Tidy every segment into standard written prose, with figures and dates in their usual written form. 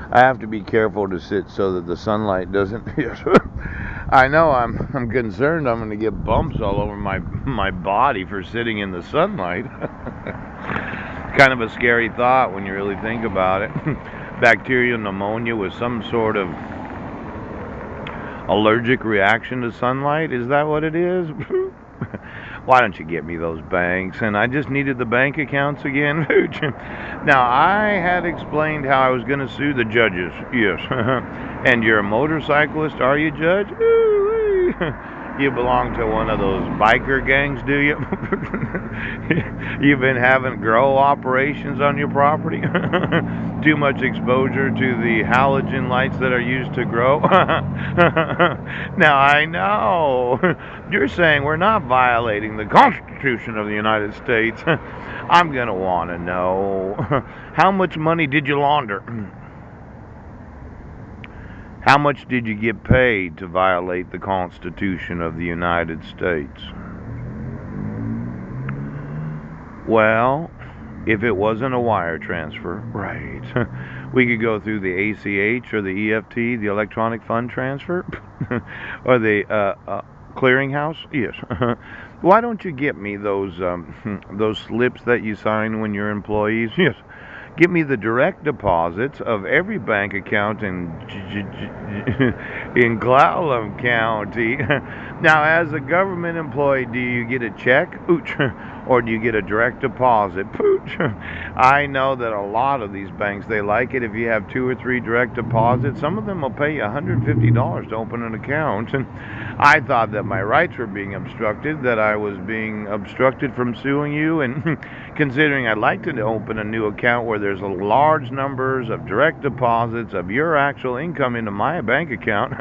I have to be careful to sit so that the sunlight doesn't. Yes. I know I'm concerned I'm going to get bumps all over my body for sitting in the sunlight. Kind of a scary thought when you really think about it. Bacterial pneumonia with some sort of allergic reaction to sunlight, is that what it is? Why don't you get me those banks? And I just needed the bank accounts again. Now, I had explained how I was going to sue the judges. Yes. And you're a motorcyclist, are you, Judge? You belong to one of those biker gangs, do you? You've been having grow operations on your property? Too much exposure to the halogen lights that are used to grow? Now, I know. You're saying we're not violating the Constitution of the United States. I'm going to want to know, how much money did you launder? How much did you get paid to violate the Constitution of the United States? Well, if it wasn't a wire transfer, right, we could go through the ACH or the EFT, the electronic fund transfer, or the clearinghouse. Yes. Why don't you get me those slips that you sign when you're employees? Yes. Give me the direct deposits of every bank account in Clallam County. Now, as a government employee, do you get a check? Ooch. Or do you get a direct deposit? Pooch. I know that a lot of these banks, they like it if you have 2 or 3 direct deposits. Some of them will pay you $150 to open an account. And I thought that my rights were being obstructed, that I was being obstructed from suing you. And considering I'd like to open a new account where there's a large numbers of direct deposits of your actual income into my bank account,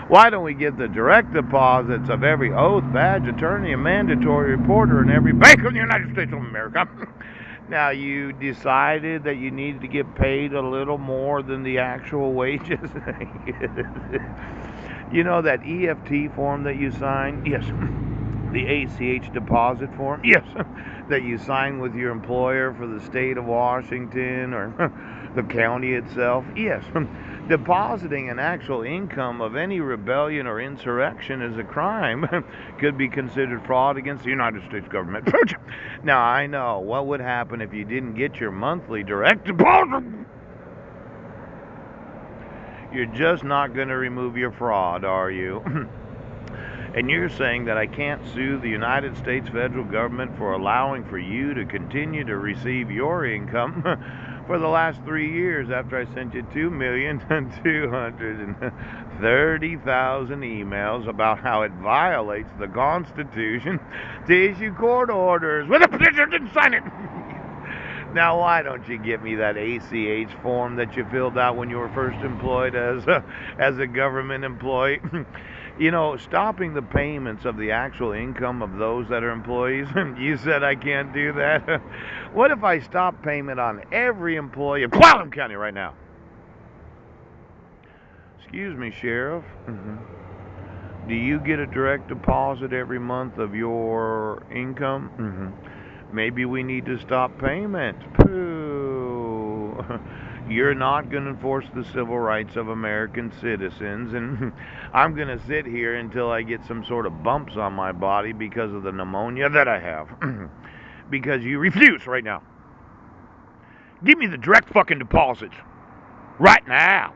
why don't we get the direct deposits of every oath, badge, attorney, and mandatory reporter in every bank of the United States of America? Now, you decided that you needed to get paid a little more than the actual wages. You know that EFT form that you signed? Yes. The ACH deposit form? Yes. That you sign with your employer for the state of Washington or the county itself? Yes. Depositing an actual income of any rebellion or insurrection is a crime. Could be considered fraud against the United States government. Now, I know what would happen if you didn't get your monthly direct deposit. You're just not going to remove your fraud, are you? And you're saying that I can't sue the United States federal government for allowing for you to continue to receive your income for the last 3 years after I sent you 2,230,000 emails about how it violates the Constitution to issue court orders with a petitioner didn't sign it. Now, why don't you get me that ACH form that you filled out when you were first employed as a government employee? You know, stopping the payments of the actual income of those that are employees. You said I can't do that. What if I stop payment on every employee of Clallam County right now? Excuse me, Sheriff. Do you get a direct deposit every month of your income? Maybe we need to stop payment. Pooh. You're not going to enforce the civil rights of American citizens, and I'm going to sit here until I get some sort of bumps on my body because of the pneumonia that I have. Because you refuse right now. Give me the direct fucking deposits. Right now.